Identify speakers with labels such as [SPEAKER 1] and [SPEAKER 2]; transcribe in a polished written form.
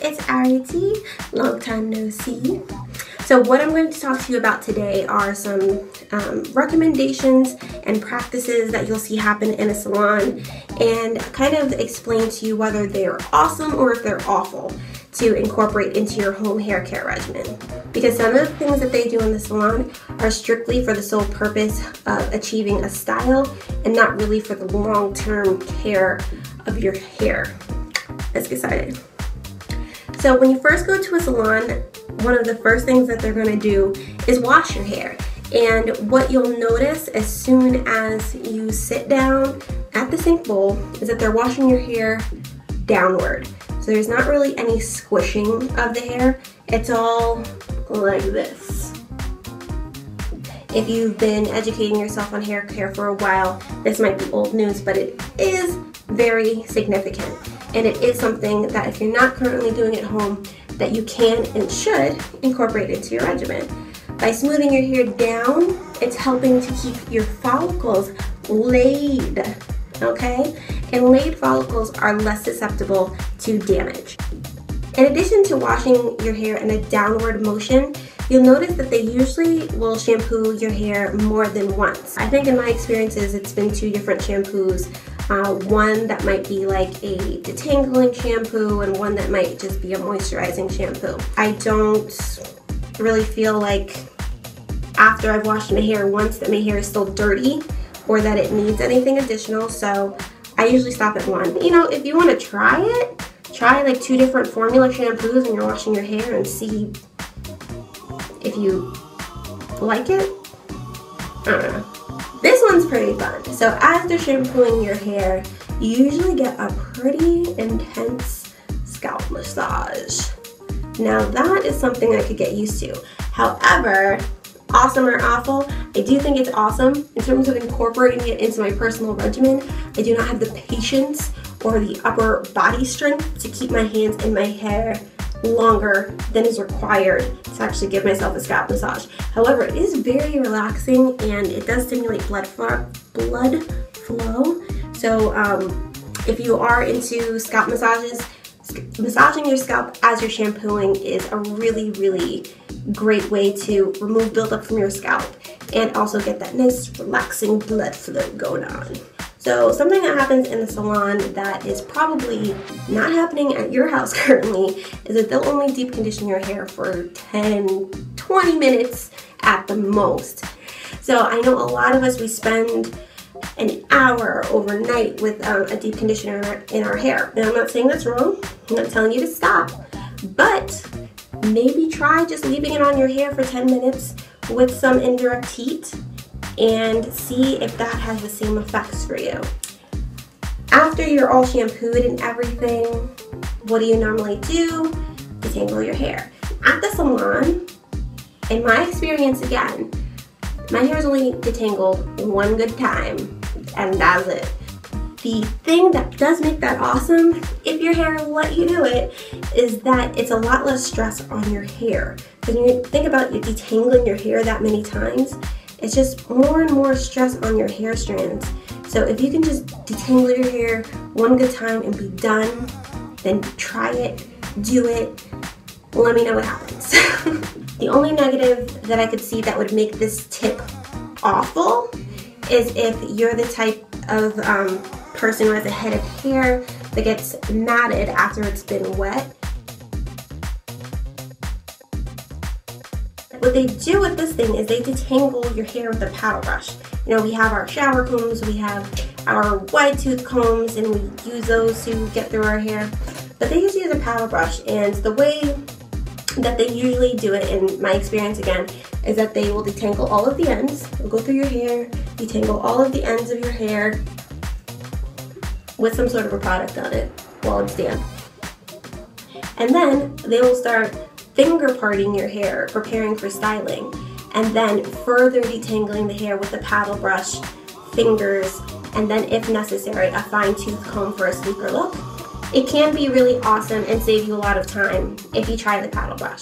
[SPEAKER 1] it's Arity. Long time no see. So what I'm going to talk to you about today are some recommendations and practices that you'll see happen in a salon, and kind of explain to you whether they're awesome or if they're awful to incorporate into your home hair care regimen. Because some of the things that they do in the salon are strictly for the sole purpose of achieving a style and not really for the long-term care of your hair. Let's get started. So when you first go to a salon, one of the first things that they're going to do is wash your hair. And what you'll notice as soon as you sit down at the sink bowl is that they're washing your hair downward. So there's not really any squishing of the hair. It's all like this. If you've been educating yourself on hair care for a while, this might be old news, but it is very significant. And it is something that if you're not currently doing at home, that you can and should incorporate into your regimen. By smoothing your hair down, it's helping to keep your follicles laid, okay? And laid follicles are less susceptible to damage. In addition to washing your hair in a downward motion, you'll notice that they usually will shampoo your hair more than once. I think in my experiences, it's been 2 different shampoos. One that might be like a detangling shampoo and one that might just be a moisturizing shampoo. I don't really feel like after I've washed my hair once that my hair is still dirty or that it needs anything additional, so I usually stop at 1. You know, if you want to try it, try like 2 different formula shampoos when you're washing your hair and see if you like it. I don't know. This one's pretty fun. So as they're shampooing your hair, you usually get a pretty intense scalp massage. Now that is something I could get used to. However, awesome or awful, I do think it's awesome. In terms of incorporating it into my personal regimen, I do not have the patience or the upper body strength to keep my hands in my hair longer than is required to actually give myself a scalp massage. However, it is very relaxing and it does stimulate blood flow. So if you are into scalp massages, massaging your scalp as you're shampooing is a really, really great way to remove buildup from your scalp and also get that nice relaxing blood flow going on. So something that happens in the salon that is probably not happening at your house currently is that they'll only deep condition your hair for 10-20 minutes at the most. So I know a lot of us, we spend an hour overnight with a deep conditioner in our hair. And I'm not saying that's wrong. I'm not telling you to stop. But maybe try just leaving it on your hair for 10 minutes with some indirect heat and see if that has the same effects for you. After you're all shampooed and everything, what do you normally do? Detangle your hair. At the salon, in my experience again, my hair is only detangled 1 good time, and that's it. The thing that does make that awesome, if your hair will let you do it, is that it's a lot less stress on your hair. Because when you think about you detangling your hair that many times, it's just more and more stress on your hair strands. So if you can just detangle your hair 1 good time and be done, then try it, do it, let me know what happens. The only negative that I could see that would make this tip awful is if you're the type of person who has a head of hair that gets matted after it's been wet. What they do with this thing is they detangle your hair with a paddle brush. You know, we have our shower combs, we have our wide tooth combs, and we use those to get through our hair. But they just use a paddle brush, and the way that they usually do it, in my experience again, is that they will detangle all of the ends. They'll go through your hair, detangle all of the ends of your hair with some sort of a product on it while it's damp. And then they will start finger parting your hair, preparing for styling, and then further detangling the hair with a paddle brush, fingers, and then if necessary, a fine tooth comb for a sleeker look. It can be really awesome and save you a lot of time if you try the paddle brush.